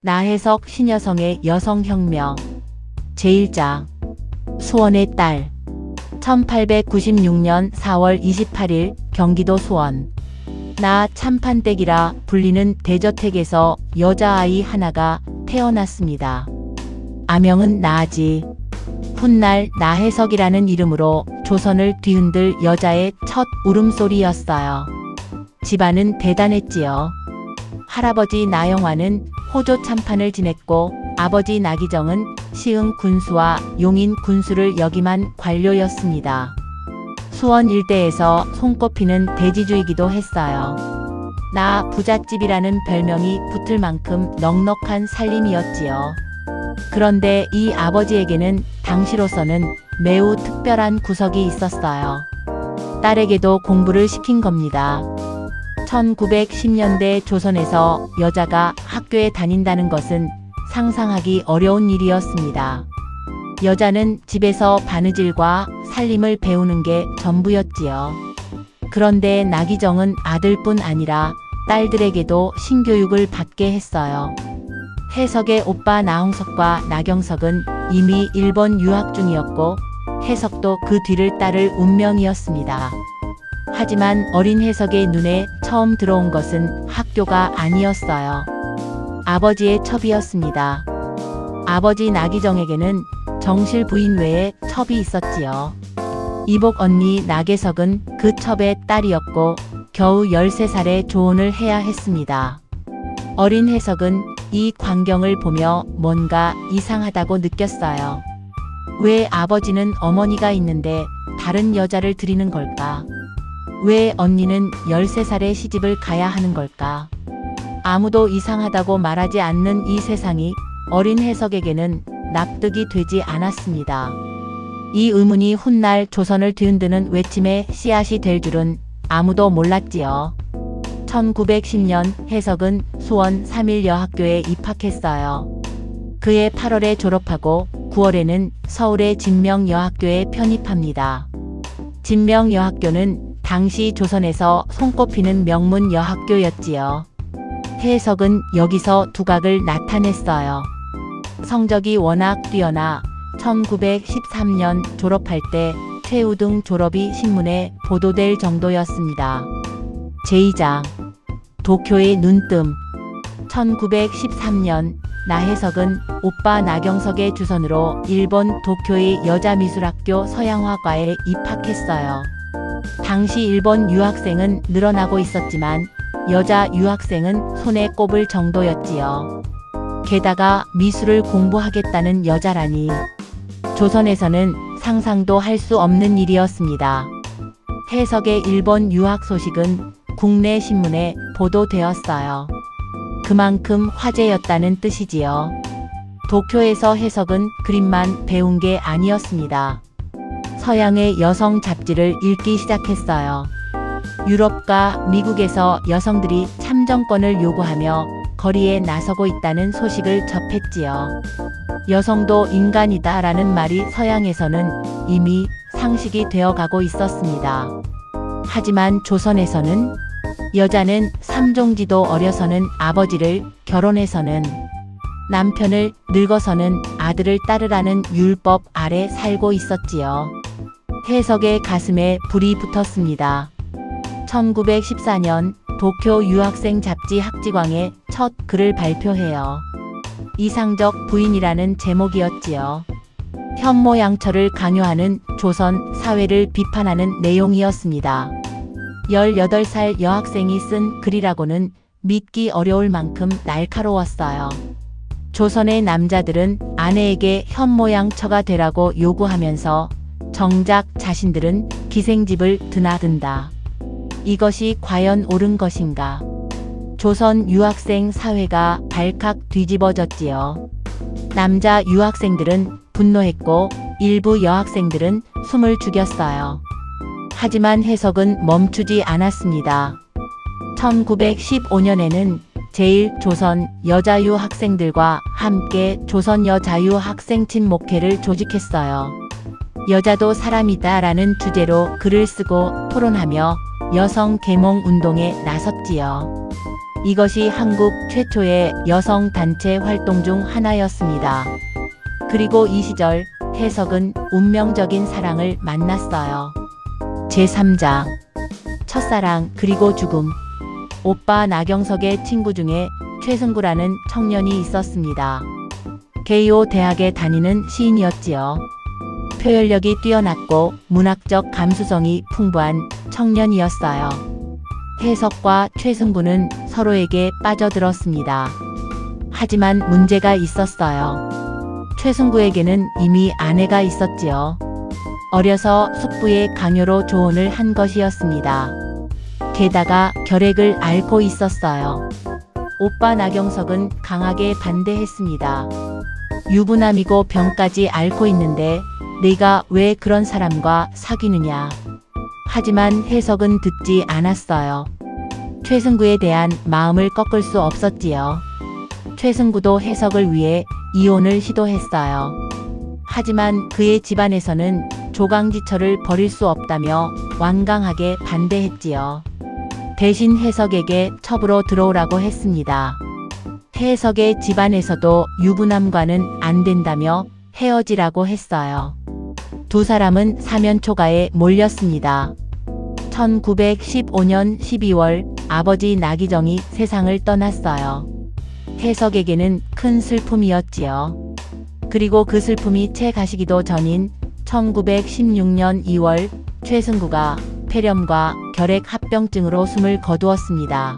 나혜석 신여성의 여성혁명 제1장 수원의 딸 1896년 4월 28일 경기도 수원 나 참판댁이라 불리는 대저택에서 여자아이 하나가 태어났습니다. 아명은 나아지. 훗날 나혜석이라는 이름으로 조선을 뒤흔들 여자의 첫 울음소리였어요. 집안은 대단했지요. 할아버지 나영화는 호조 참판을 지냈고 아버지 나기정은 시흥 군수와 용인 군수를 역임한 관료였습니다. 수원 일대에서 손꼽히는 대지주이기도 했어요. 나 부잣집이라는 별명이 붙을 만큼 넉넉한 살림이었지요. 그런데 이 아버지에게는 당시로서는 매우 특별한 구석이 있었어요. 딸에게도 공부를 시킨 겁니다. 1910년대 조선에서 여자가 학교에 다닌다는 것은 상상하기 어려운 일이었습니다. 여자는 집에서 바느질과 살림을 배우는 게 전부였지요. 그런데 나기정은 아들뿐 아니라 딸들에게도 신교육을 받게 했어요. 혜석의 오빠 나홍석과 나경석은 이미 일본 유학 중이었고 혜석도 그 뒤를 따를 운명이었습니다. 하지만 어린 혜석의 눈에 처음 들어온 것은 학교가 아니었어요. 아버지의 첩이었습니다. 아버지 나기정에게는 정실 부인 외에 첩이 있었지요. 이복 언니 나계석은 그 첩의 딸이었고 겨우 13살에 조혼을 해야 했습니다. 어린 혜석은 이 광경을 보며 뭔가 이상하다고 느꼈어요. 왜 아버지는 어머니가 있는데 다른 여자를 들이는 걸까? 왜 언니는 13살에 시집을 가야 하는 걸까? 아무도 이상하다고 말하지 않는 이 세상이 어린 혜석에게는 납득이 되지 않았습니다. 이 의문이 훗날 조선을 뒤흔드는 외침의 씨앗이 될 줄은 아무도 몰랐지요. 1910년 혜석은 수원 3일여학교에 입학했어요. 그해 8월에 졸업하고 9월에는 서울의 진명여학교에 편입합니다. 진명여학교는 당시 조선에서 손꼽히는 명문 여학교였지요. 혜석은 여기서 두각을 나타냈어요. 성적이 워낙 뛰어나 1913년 졸업할 때 최우등 졸업이 신문에 보도될 정도였습니다. 제2장 도쿄의 눈뜸 1913년 나혜석은 오빠 나경석의 주선으로 일본 도쿄의 여자미술학교 서양화과에 입학했어요. 당시 일본 유학생은 늘어나고 있었지만 여자 유학생은 손에 꼽을 정도였지요. 게다가 미술을 공부하겠다는 여자라니 조선에서는 상상도 할 수 없는 일이었습니다. 혜석의 일본 유학 소식은 국내 신문에 보도되었어요. 그만큼 화제였다는 뜻이지요. 도쿄에서 혜석은 그림만 배운 게 아니었습니다. 서양의 여성 잡지를 읽기 시작했어요. 유럽과 미국에서 여성들이 참정권을 요구하며 거리에 나서고 있다는 소식을 접했지요. 여성도 인간이다라는 말이 서양에서는 이미 상식이 되어가고 있었습니다. 하지만 조선에서는 여자는 삼종지도 어려서는 아버지를, 결혼해서는 남편을, 늙어서는 아들을 따르라는 율법 아래 살고 있었지요. 혜석의 가슴에 불이 붙었습니다. 1914년 도쿄 유학생 잡지 학지광에 첫 글을 발표해요. 이상적 부인이라는 제목이었지요. 현모양처를 강요하는 조선 사회를 비판하는 내용이었습니다. 18살 여학생이 쓴 글이라고는 믿기 어려울 만큼 날카로웠어요. 조선의 남자들은 아내에게 현모양처가 되라고 요구하면서 정작 자신들은 기생집을 드나든다. 이것이 과연 옳은 것인가? 조선 유학생 사회가 발칵 뒤집어졌지요. 남자 유학생들은 분노했고 일부 여학생들은 숨을 죽였어요. 하지만 혜석은 멈추지 않았습니다. 1915년에는 제1조선 여자유학생들과 함께 조선여자유학생친목회를 조직했어요. 여자도 사람이다 라는 주제로 글을 쓰고 토론하며 여성 계몽 운동에 나섰지요. 이것이 한국 최초의 여성 단체 활동 중 하나였습니다. 그리고 이 시절 혜석은 운명적인 사랑을 만났어요. 제3장 첫사랑 그리고 죽음. 오빠 나경석의 친구 중에 최승구라는 청년이 있었습니다. 게이오 대학에 다니는 시인이었지요. 표현력이 뛰어났고 문학적 감수성이 풍부한 청년이었어요. 혜석과 최승구는 서로에게 빠져들었습니다. 하지만 문제가 있었어요. 최승구에게는 이미 아내가 있었지요. 어려서 숙부의 강요로 조언을 한 것이었습니다. 게다가 결핵을 앓고 있었어요. 오빠 나경석은 강하게 반대했습니다. 유부남이고 병까지 앓고 있는데 네가 왜 그런 사람과 사귀느냐. 하지만 혜석은 듣지 않았어요. 최승구에 대한 마음을 꺾을 수 없었지요. 최승구도 혜석을 위해 이혼을 시도했어요. 하지만 그의 집안에서는 조강지처를 버릴 수 없다며 완강하게 반대했지요. 대신 혜석에게 첩으로 들어오라고 했습니다. 혜석의 집안에서도 유부남과는 안 된다며 헤어지라고 했어요. 두 사람은 사면초가에 몰렸습니다. 1915년 12월 아버지 나기정이 세상을 떠났어요. 혜석에게는 큰 슬픔이었지요. 그리고 그 슬픔이 채 가시기도 전인 1916년 2월 최승구가 폐렴과 결핵 합병증으로 숨을 거두었습니다.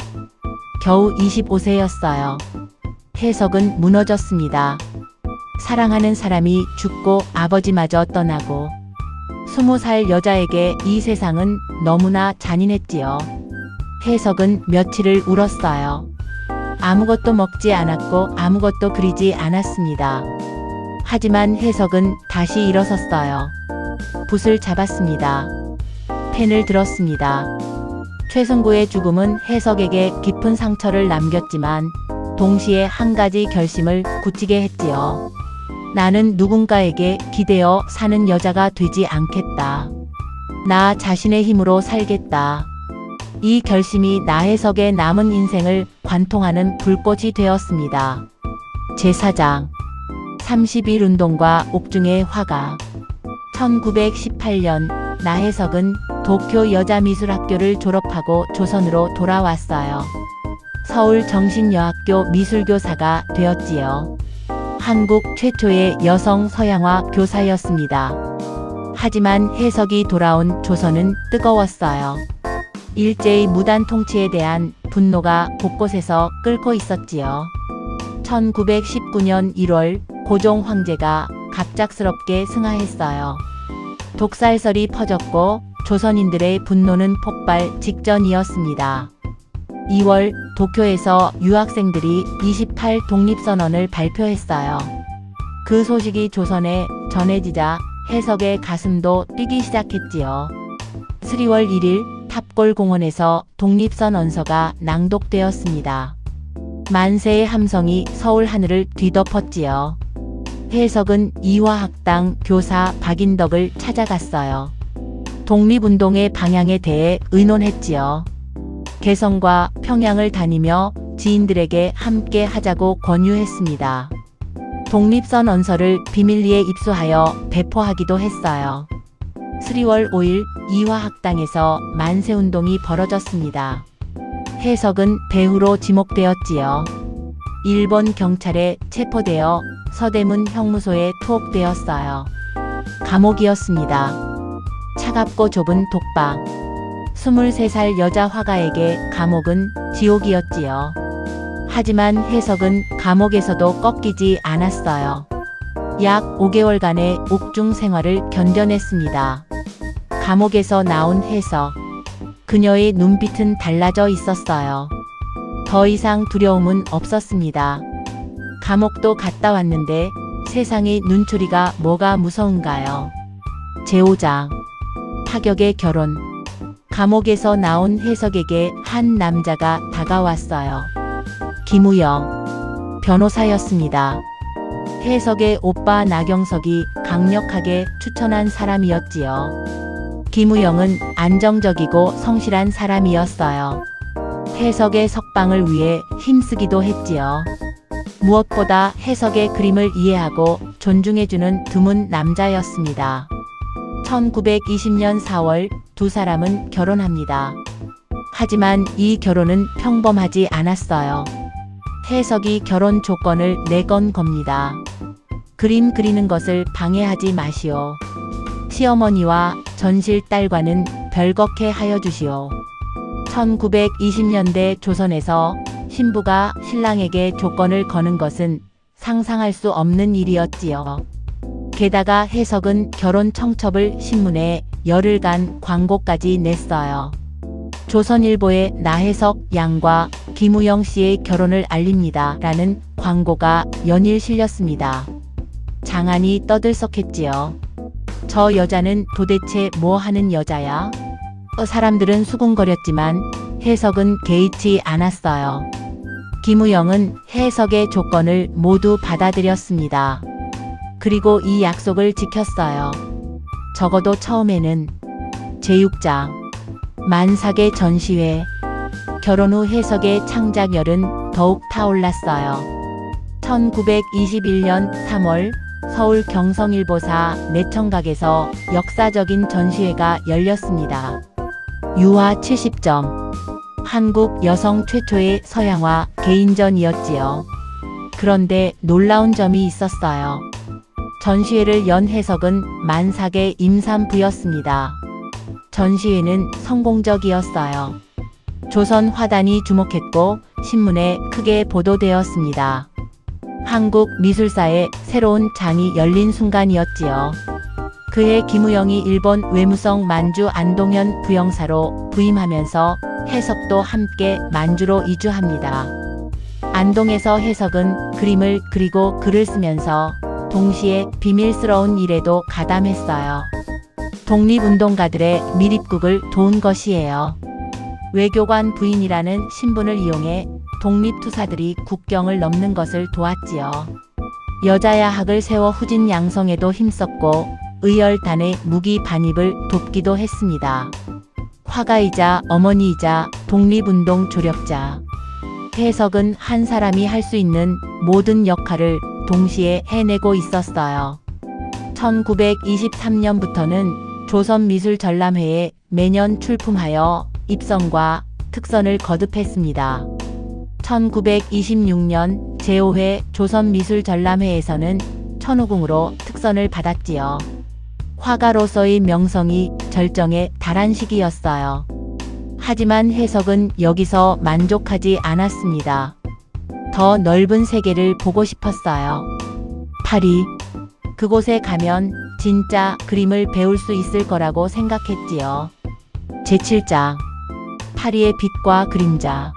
겨우 25세였어요. 혜석은 무너졌습니다. 사랑하는 사람이 죽고 아버지마저 떠나고 20살 여자에게 이 세상은 너무나 잔인했지요. 혜석은 며칠을 울었어요. 아무것도 먹지 않았고 아무것도 그리지 않았습니다. 하지만 혜석은 다시 일어섰어요. 붓을 잡았습니다. 펜을 들었습니다. 최승구의 죽음은 혜석에게 깊은 상처를 남겼지만 동시에 한 가지 결심을 굳히게 했지요. 나는 누군가에게 기대어 사는 여자가 되지 않겠다. 나 자신의 힘으로 살겠다. 이 결심이 나혜석의 남은 인생을 관통하는 불꽃이 되었습니다. 제4장 30.1운동과 옥중의 화가. 1918년 나혜석은 도쿄 여자미술학교를 졸업하고 조선으로 돌아왔어요. 서울정신여학교 미술교사가 되었지요. 한국 최초의 여성 서양화 교사였습니다. 하지만 혜석이 돌아온 조선은 뜨거웠어요. 일제의 무단 통치에 대한 분노가 곳곳에서 끓고 있었지요. 1919년 1월 고종 황제가 갑작스럽게 승하했어요. 독살설이 퍼졌고 조선인들의 분노는 폭발 직전이었습니다. 2월 도쿄에서 유학생들이 28 독립선언을 발표했어요. 그 소식이 조선에 전해지자 혜석의 가슴도 뛰기 시작했지요. 12월 1일 탑골공원에서 독립선언서가 낭독되었습니다. 만세의 함성이 서울 하늘을 뒤덮었지요. 혜석은 이화학당 교사 박인덕을 찾아갔어요. 독립운동의 방향에 대해 의논했지요. 개성과 평양을 다니며 지인들에게 함께 하자고 권유했습니다. 독립선언서를 비밀리에 입수하여 배포하기도 했어요. 12월 5일 이화학당에서 만세운동이 벌어졌습니다. 혜석은 배후로 지목되었지요. 일본 경찰에 체포되어 서대문 형무소에 투옥되었어요. 감옥이었습니다. 차갑고 좁은 독방. 23살 여자 화가에게 감옥은 지옥이었지요. 하지만 혜석은 감옥에서도 꺾이지 않았어요. 약 5개월간의 옥중 생활을 견뎌냈습니다. 감옥에서 나온 혜석. 그녀의 눈빛은 달라져 있었어요. 더 이상 두려움은 없었습니다. 감옥도 갔다 왔는데 세상의 눈초리가 뭐가 무서운가요? 제5장 파격의 결혼. 감옥에서 나온 혜석에게 한 남자가 다가왔어요. 김우영 변호사였습니다. 혜석의 오빠 나경석이 강력하게 추천한 사람이었지요. 김우영은 안정적이고 성실한 사람이었어요. 해석의 석방을 위해 힘쓰기도 했지요. 무엇보다 해석의 그림을 이해하고 존중해주는 드문 남자였습니다. 1920년 4월 두 사람은 결혼합니다. 하지만 이 결혼은 평범하지 않았어요. 해석이 결혼 조건을 내건 겁니다. 그림 그리는 것을 방해하지 마시오. 시어머니와 전실 딸과는 별겁게 하여 주시오. 1920년대 조선에서 신부가 신랑에게 조건을 거는 것은 상상할 수 없는 일이었지요. 게다가 해석은 결혼 청첩을 신문에 열흘간 광고까지 냈어요. 조선일보에 나해석 양과 김우영 씨의 결혼을 알립니다 라는 광고가 연일 실렸습니다. 장안이 떠들썩했지요. 저 여자는 도대체 뭐 하는 여자야? 사람들은 수군거렸지만 해석은 개의치 않았어요. 김우영은 해석의 조건을 모두 받아들였습니다. 그리고 이 약속을 지켰어요. 적어도 처음에는 제6장 만삭의 전시회. 결혼 후 해석의 창작열은 더욱 타올랐어요. 1921년 3월 서울 경성일보사 내청각에서 역사적인 전시회가 열렸습니다. 유화 70점. 한국 여성 최초의 서양화 개인전이었지요. 그런데 놀라운 점이 있었어요. 전시회를 연 해석은 만삭의 임산부였습니다. 전시회는 성공적이었어요. 조선 화단이 주목했고 신문에 크게 보도되었습니다. 한국 미술사의 새로운 장이 열린 순간이었지요. 그해 김우영이 일본 외무성 만주 안동현 부영사로 부임하면서 해석도 함께 만주로 이주합니다. 안동에서 해석은 그림을 그리고 글을 쓰면서 동시에 비밀스러운 일에도 가담했어요. 독립운동가들의 밀입국을 도운 것이에요. 외교관 부인이라는 신분을 이용해 독립투사들이 국경을 넘는 것을 도왔지요. 여자야학을 세워 후진 양성에도 힘썼고 의열단의 무기 반입을 돕기도 했습니다. 화가이자 어머니이자 독립운동 조력자. 해석은 한 사람이 할 수 있는 모든 역할을 동시에 해내고 있었어요. 1923년부터는 조선미술전람회에 매년 출품하여 입선과 특선을 거듭했습니다. 1926년 제5회 조선미술전람회에서는 천호궁으로 특선을 받았지요. 화가로서의 명성이 절정에 달한 시기였어요. 하지만 해석은 여기서 만족하지 않았습니다. 더 넓은 세계를 보고 싶었어요. 파리. 그곳에 가면 진짜 그림을 배울 수 있을 거라고 생각했지요. 제7장. 파리의 빛과 그림자.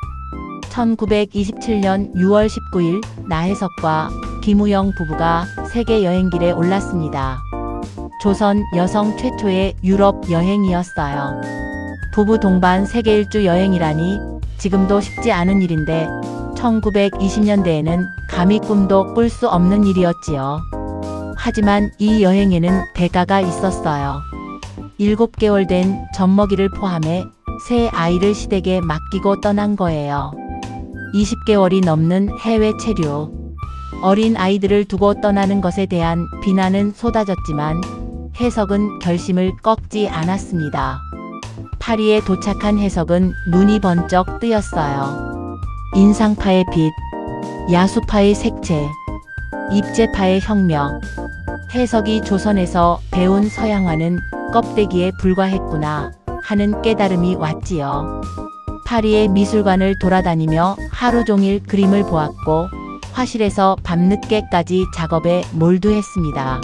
1927년 6월 19일 나해석과 김우영 부부가 세계 여행길에 올랐습니다. 조선 여성 최초의 유럽 여행이었어요. 부부 동반 세계 일주 여행이라니 지금도 쉽지 않은 일인데 1920년대에는 감히 꿈도 꿀 수 없는 일이었지요. 하지만 이 여행에는 대가가 있었어요. 7개월 된 젖먹이를 포함해 새 아이를 시댁에 맡기고 떠난 거예요. 20개월이 넘는 해외 체류. 어린 아이들을 두고 떠나는 것에 대한 비난은 쏟아졌지만 해석은 결심을 꺾지 않았습니다. 파리에 도착한 해석은 눈이 번쩍 뜨였어요. 인상파의 빛, 야수파의 색채, 입체파의 혁명. 해석이 조선에서 배운 서양화는 껍데기에 불과했구나 하는 깨달음이 왔지요. 파리의 미술관을 돌아다니며 하루 종일 그림을 보았고 화실에서 밤늦게까지 작업에 몰두했습니다.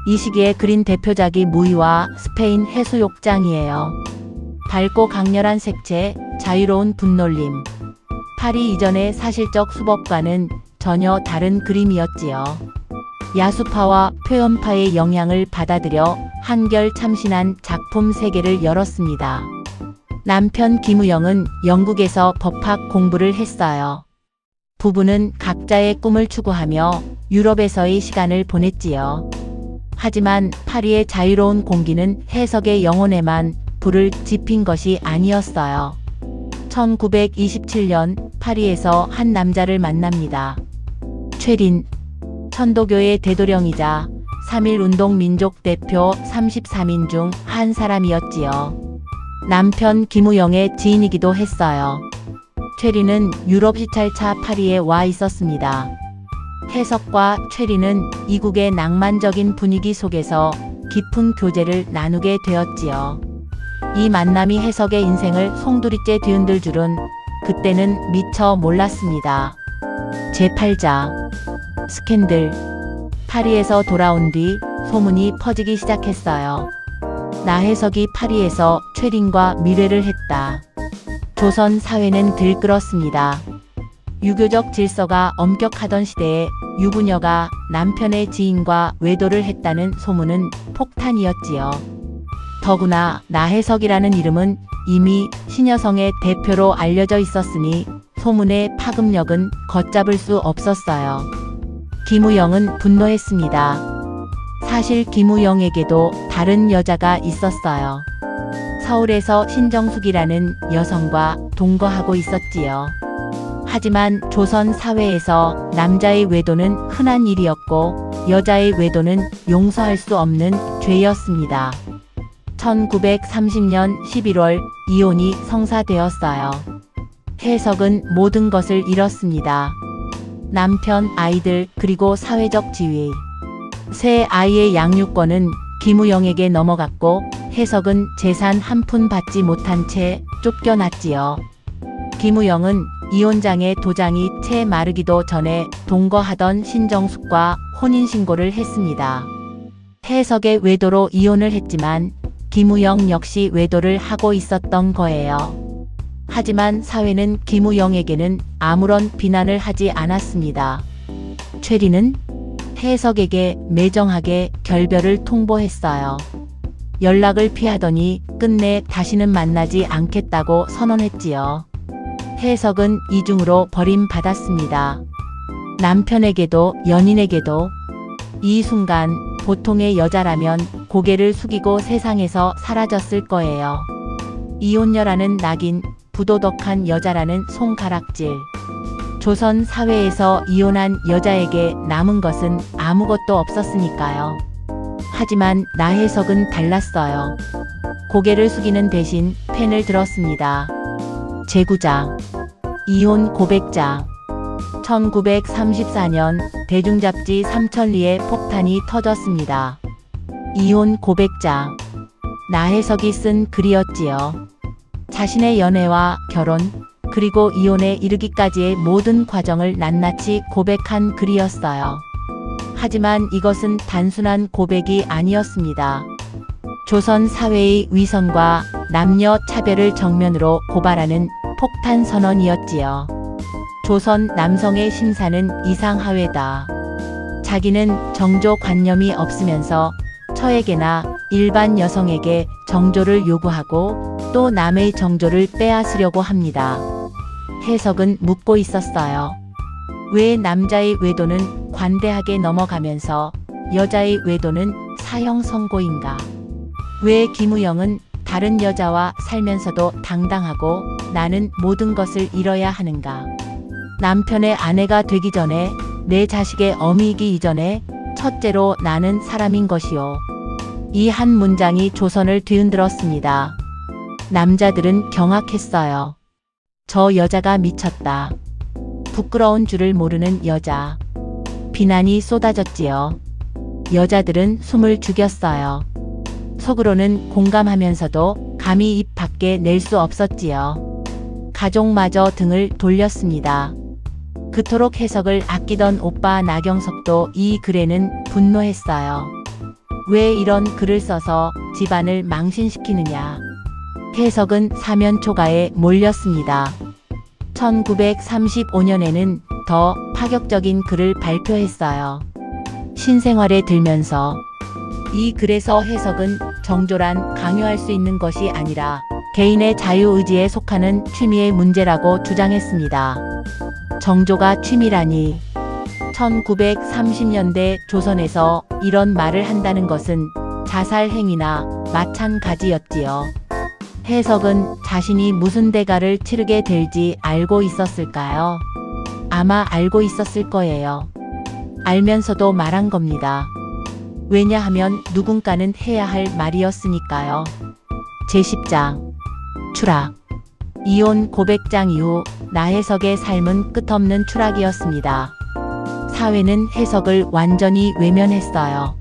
이 시기에 그린 대표작이 무의와 스페인 해수욕장이에요. 밝고 강렬한 색채, 자유로운 분놀림. 파리 이전의 사실적 수법과는 전혀 다른 그림이었지요. 야수파와 표현파의 영향을 받아들여 한결 참신한 작품 세계를 열었습니다. 남편 김우영은 영국에서 법학 공부를 했어요. 부부는 각자의 꿈을 추구하며 유럽에서의 시간을 보냈지요. 하지만 파리의 자유로운 공기는 해석의 영혼에만 불을 지핀 것이 아니었어요. 1927년 파리에서 한 남자를 만납니다. 최린, 천도교의 대도령이자 3.1운동 민족 대표 33인 중 한 사람이었지요. 남편 김우영의 지인이기도 했어요. 최린은 유럽 시찰차 파리에 와 있었습니다. 해석과 최린은 이국의 낭만적인 분위기 속에서 깊은 교제를 나누게 되었지요. 이 만남이 해석의 인생을 송두리째 뒤흔들 줄은 그때는 미처 몰랐습니다. 제8자 스캔들. 파리에서 돌아온 뒤 소문이 퍼지기 시작했어요. 나해석이 파리에서 최린과 미래를 했다. 조선 사회는 들끓었습니다. 유교적 질서가 엄격하던 시대에 유부녀가 남편의 지인과 외도를 했다는 소문은 폭탄이었지요. 더구나 나해석이라는 이름은 이미 신여성의 대표로 알려져 있었으니 소문의 파급력은 걷잡을 수 없었어요. 김우영은 분노했습니다. 사실 김우영에게도 다른 여자가 있었어요. 서울에서 신정숙이라는 여성과 동거하고 있었지요. 하지만 조선 사회에서 남자의 외도는 흔한 일이었고 여자의 외도는 용서할 수 없는 죄였습니다. 1930년 11월 이혼이 성사되었어요. 해석은 모든 것을 잃었습니다. 남편, 아이들, 그리고 사회적 지위. 세 아이의 양육권은 김우영에게 넘어갔고 해석은 재산 한 푼 받지 못한 채 쫓겨났지요. 김우영은 이혼장의 도장이 채 마르기도 전에 동거하던 신정숙과 혼인신고를 했습니다. 해석의 외도로 이혼을 했지만 김우영 역시 외도를 하고 있었던 거예요. 하지만 사회는 김우영에게는 아무런 비난을 하지 않았습니다. 최린은 해석에게 매정하게 결별을 통보했어요. 연락을 피하더니 끝내 다시는 만나지 않겠다고 선언했지요. 해석은 이중으로 버림받았습니다. 남편에게도 연인에게도. 이 순간 보통의 여자라면 고개를 숙이고 세상에서 사라졌을 거예요. 이혼녀라는 낙인, 부도덕한 여자라는 손가락질. 조선 사회에서 이혼한 여자에게 남은 것은 아무것도 없었으니까요. 하지만 나해석은 달랐어요. 고개를 숙이는 대신 펜을 들었습니다. 제구자. 이혼 고백자. 1934년 대중잡지 삼천리에 폭탄이 터졌습니다. 이혼 고백자. 나해석이 쓴 글이었지요. 자신의 연애와 결혼, 그리고 이혼에 이르기까지의 모든 과정을 낱낱이 고백한 글이었어요. 하지만 이것은 단순한 고백이 아니었습니다. 조선 사회의 위선과 남녀 차별을 정면으로 고발하는 폭탄 선언이었지요. 조선 남성의 심사는 이상하회다. 자기는 정조관념이 없으면서 처에게나 일반 여성에게 정조를 요구하고 또 남의 정조를 빼앗으려고 합니다. 해석은 묻고 있었어요. 왜 남자의 외도는 관대하게 넘어가면서 여자의 외도는 사형 선고인가? 왜 김우영은 다른 여자와 살면서도 당당하고 나는 모든 것을 잃어야 하는가? 남편의 아내가 되기 전에, 내 자식의 어미이기 이전에 첫째로 나는 사람인 것이요. 이 한 문장이 조선을 뒤흔들었습니다. 남자들은 경악했어요. 저 여자가 미쳤다. 부끄러운 줄을 모르는 여자. 비난이 쏟아졌지요. 여자들은 숨을 죽였어요. 속으로는 공감하면서도 감히 입 밖에 낼 수 없었지요. 가족마저 등을 돌렸습니다. 그토록 해석을 아끼던 오빠 나경석도 이 글에는 분노했어요. 왜 이런 글을 써서 집안을 망신시키느냐. 해석은 사면초가에 몰렸습니다. 1935년에는 더 파격적인 글을 발표했어요. 신생활에 들면서. 이 글에서 해석은 정조란 강요할 수 있는 것이 아니라 개인의 자유의지에 속하는 취미의 문제라고 주장했습니다. 정조가 취미라니. 1930년대 조선에서 이런 말을 한다는 것은 자살 행위나 마찬가지였지요. 해석은 자신이 무슨 대가를 치르게 될지 알고 있었을까요? 아마 알고 있었을 거예요. 알면서도 말한 겁니다. 왜냐하면 누군가는 해야 할 말이었으니까요. 제10장 추락. 이혼 고백장 이후 나혜석의 삶은 끝없는 추락이었습니다. 사회는 해석을 완전히 외면했어요.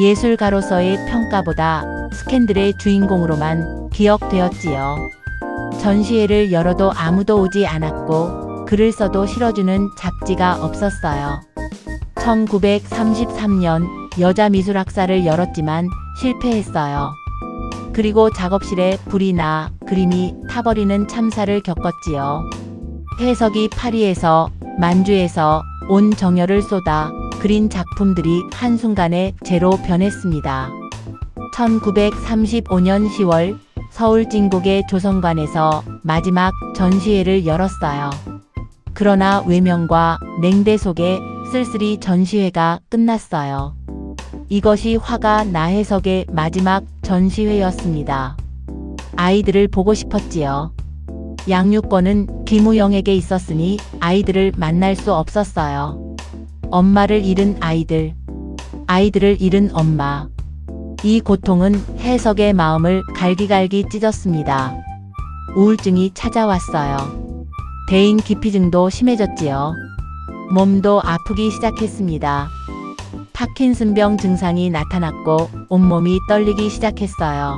예술가로서의 평가보다 스캔들의 주인공으로만 기억되었지요. 전시회를 열어도 아무도 오지 않았고 글을 써도 실어주는 잡지가 없었어요. 1933년 여자미술학사를 열었지만 실패했어요. 그리고 작업실에 불이 나 그림이 타버리는 참사를 겪었지요. 해석이 파리에서 만주에서 온 정열을 쏟아 그린 작품들이 한순간에 재로 변했습니다. 1935년 10월 서울 진국의 조성관에서 마지막 전시회를 열었어요. 그러나 외면과 냉대 속에 쓸쓸히 전시회가 끝났어요. 이것이 화가 나혜석의 마지막 전시회였습니다. 아이들을 보고 싶었지요. 양육권은 김우영에게 있었으니 아이들을 만날 수 없었어요. 엄마를 잃은 아이들, 아이들을 잃은 엄마. 이 고통은 해석의 마음을 갈기갈기 찢었습니다. 우울증이 찾아왔어요. 대인 기피증도 심해졌지요. 몸도 아프기 시작했습니다. 파킨슨병 증상이 나타났고 온몸이 떨리기 시작했어요.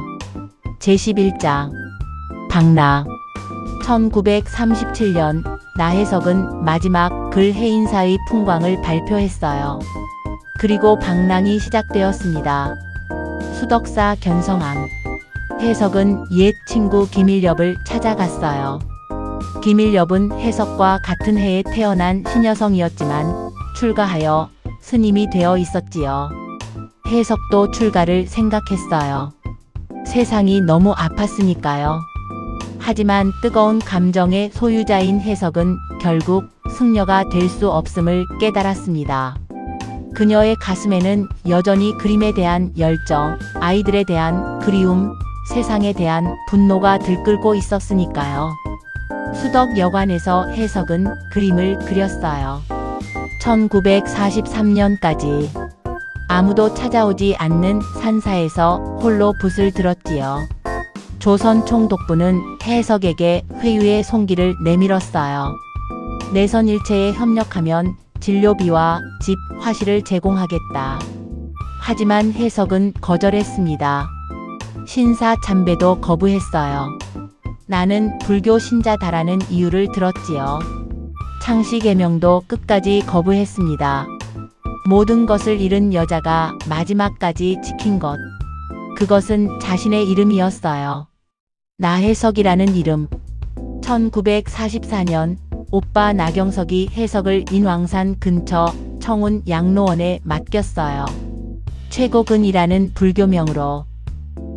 제11장 방랑. 1937년 나혜석은 마지막 글 해인사의 풍광을 발표했어요. 그리고 방랑이 시작되었습니다. 수덕사 견성암. 해석은 옛 친구 김일엽을 찾아갔어요. 김일엽은 해석과 같은 해에 태어난 신여성이었지만 출가하여 스님이 되어 있었지요. 해석도 출가를 생각했어요. 세상이 너무 아팠으니까요. 하지만 뜨거운 감정의 소유자인 해석은 결국 승려가 될 수 없음을 깨달았습니다. 그녀의 가슴에는 여전히 그림에 대한 열정, 아이들에 대한 그리움, 세상에 대한 분노가 들끓고 있었으니까요. 수덕여관에서 해석은 그림을 그렸어요. 1943년까지 아무도 찾아오지 않는 산사에서 홀로 붓을 들었지요. 조선 총독부는 해석에게 회유의 손길을 내밀었어요. 내선일체에 협력하면 진료비와 집, 화실을 제공하겠다. 하지만 해석은 거절했습니다. 신사 참배도 거부했어요. 나는 불교 신자다라는 이유를 들었지요. 창씨 계명도 끝까지 거부했습니다. 모든 것을 잃은 여자가 마지막까지 지킨 것. 그것은 자신의 이름이었어요. 나혜석이라는 이름. 1944년 오빠 나경석이 해석을 인왕산 근처 청운 양로원에 맡겼어요. 최고근이라는 불교명으로.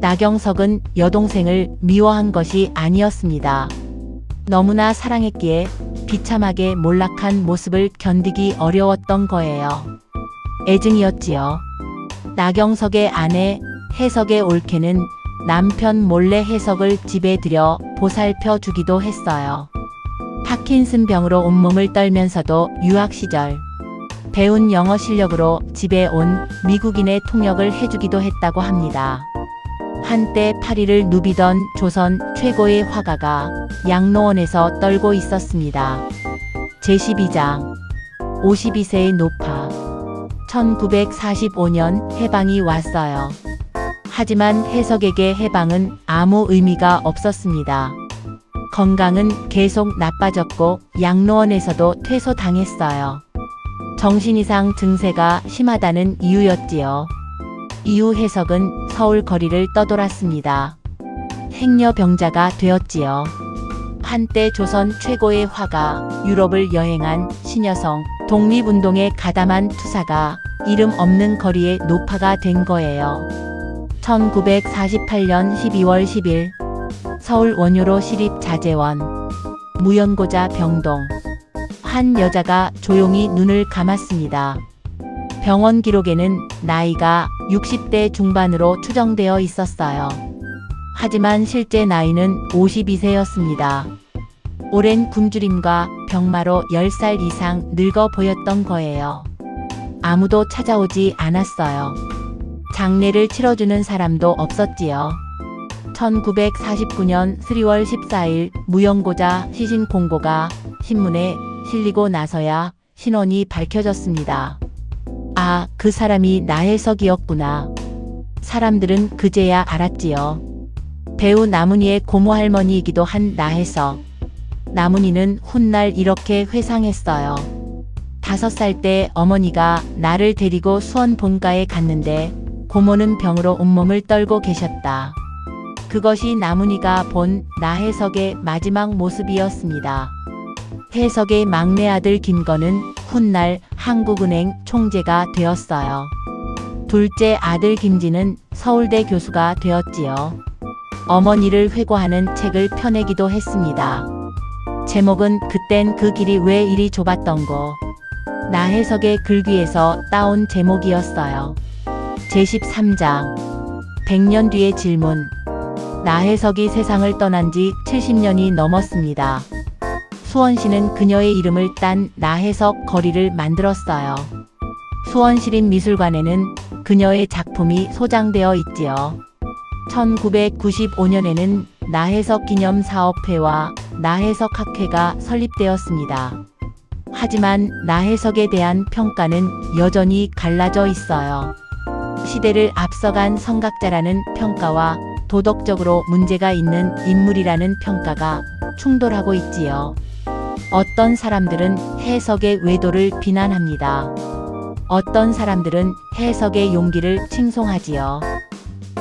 나경석은 여동생을 미워한 것이 아니었습니다. 너무나 사랑했기에 비참하게 몰락한 모습을 견디기 어려웠던 거예요. 애증이었지요. 나경석의 아내 해석의 올케는 남편 몰래 해석을 집에 들여 보살펴 주기도 했어요. 파킨슨병으로 온몸을 떨면서도 유학 시절 배운 영어 실력으로 집에 온 미국인의 통역을 해주기도 했다고 합니다. 한때 파리를 누비던 조선 최고의 화가가 양로원에서 떨고 있었습니다. 제12장 52세의 노파. 1945년 해방이 왔어요. 하지만 해석에게 해방은 아무 의미가 없었습니다. 건강은 계속 나빠졌고 양로원에서도 퇴소당했어요. 정신이상 증세가 심하다는 이유였지요. 이후 해석은 서울 거리를 떠돌았습니다. 행여병자가 되었지요. 한때 조선 최고의 화가, 유럽을 여행한 신여성, 독립운동에 가담한 투사가 이름 없는 거리의 노파가 된 거예요. 1948년 12월 10일 서울 원효로 시립자재원 무연고자 병동. 한 여자가 조용히 눈을 감았습니다. 병원 기록에는 나이가 60대 중반으로 추정되어 있었어요. 하지만 실제 나이는 52세였습니다. 오랜 굶주림과 병마로 10살 이상 늙어 보였던 거예요. 아무도 찾아오지 않았어요. 장례를 치러주는 사람도 없었지요. 1949년 3월 14일 무연고자 시신 공고가 신문에 실리고 나서야 신원이 밝혀졌습니다. 아, 그 사람이 나혜석이었구나. 사람들은 그제야 알았지요. 배우 나문희의 고모 할머니이기도 한 나혜석. 나문희는 훗날 이렇게 회상했어요. 5살 때 어머니가 나를 데리고 수원 본가에 갔는데 고모는 병으로 온몸을 떨고 계셨다. 그것이 나문희가 본 나혜석의 마지막 모습이었습니다. 혜석의 막내 아들 김건은 훗날 한국은행 총재가 되었어요. 둘째 아들 김진은 서울대 교수가 되었지요. 어머니를 회고하는 책을 펴내기도 했습니다. 제목은 그땐 그 길이 왜 이리 좁았던고. 나혜석의 글귀에서 따온 제목이었어요. 제13장 100년 뒤의 질문. 나혜석이 세상을 떠난 지 70년이 넘었습니다. 수원시는 그녀의 이름을 딴 나혜석 거리를 만들었어요. 수원시립미술관에는 그녀의 작품이 소장되어 있지요. 1995년에는 나혜석 기념사업회와 나혜석 학회가 설립되었습니다. 하지만 나혜석에 대한 평가는 여전히 갈라져 있어요. 시대를 앞서간 성각자라는 평가와 도덕적으로 문제가 있는 인물이라는 평가가 충돌하고 있지요. 어떤 사람들은 혜석의 외도를 비난합니다. 어떤 사람들은 혜석의 용기를 칭송하지요.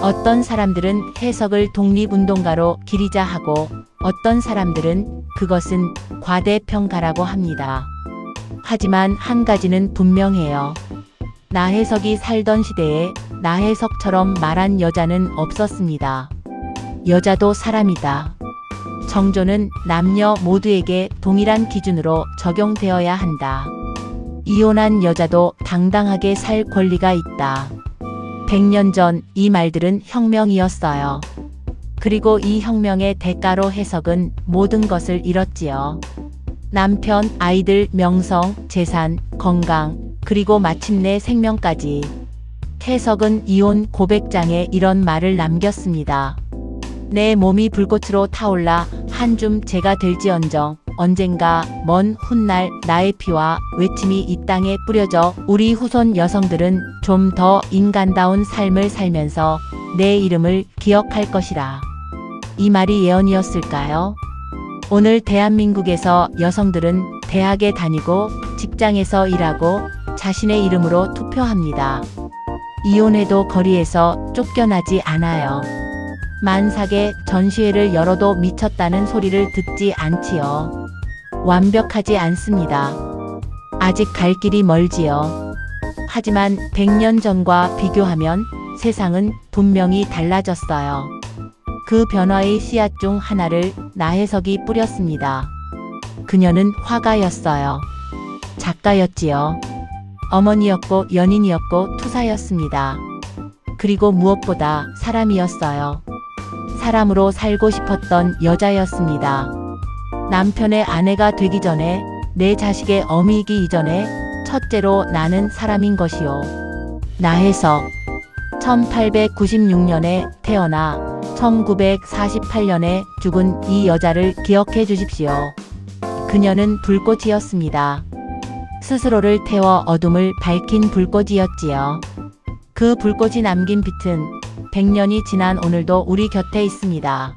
어떤 사람들은 혜석을 독립운동가로 기리자하고 어떤 사람들은 그것은 과대평가라고 합니다. 하지만 한 가지는 분명해요. 나혜석이 살던 시대에 나혜석처럼 말한 여자는 없었습니다. 여자도 사람이다. 정조는 남녀 모두에게 동일한 기준으로 적용되어야 한다. 이혼한 여자도 당당하게 살 권리가 있다. 100년 전 이 말들은 혁명이었어요. 그리고 이 혁명의 대가로 혜석은 모든 것을 잃었지요. 남편, 아이들, 명성, 재산, 건강, 그리고 마침내 생명까지. 혜석은 이혼 고백장에 이런 말을 남겼습니다. 내 몸이 불꽃으로 타올라 한 줌 재가 될지언정 언젠가 먼 훗날 나의 피와 외침이 이 땅에 뿌려져 우리 후손 여성들은 좀 더 인간다운 삶을 살면서 내 이름을 기억할 것이라. 이 말이 예언이었을까요? 오늘 대한민국에서 여성들은 대학에 다니고 직장에서 일하고 자신의 이름으로 투표합니다. 이혼해도 거리에서 쫓겨나지 않아요. 만삭의 전시회를 열어도 미쳤다는 소리를 듣지 않지요. 완벽하지 않습니다. 아직 갈 길이 멀지요. 하지만 100년 전과 비교하면 세상은 분명히 달라졌어요. 그 변화의 씨앗 중 하나를 나혜석이 뿌렸습니다. 그녀는 화가였어요. 작가였지요. 어머니였고 연인이었고 투사였습니다. 그리고 무엇보다 사람이었어요. 사람으로 살고 싶었던 여자였습니다. 남편의 아내가 되기 전에, 내 자식의 어미이기 이전에 첫째로 나는 사람인 것이요. 나혜석. 1896년에 태어나 1948년에 죽은 이 여자를 기억해 주십시오. 그녀는 불꽃이었습니다. 스스로를 태워 어둠을 밝힌 불꽃이었지요. 그 불꽃이 남긴 빛은 100년이 지난 오늘도 우리 곁에 있습니다.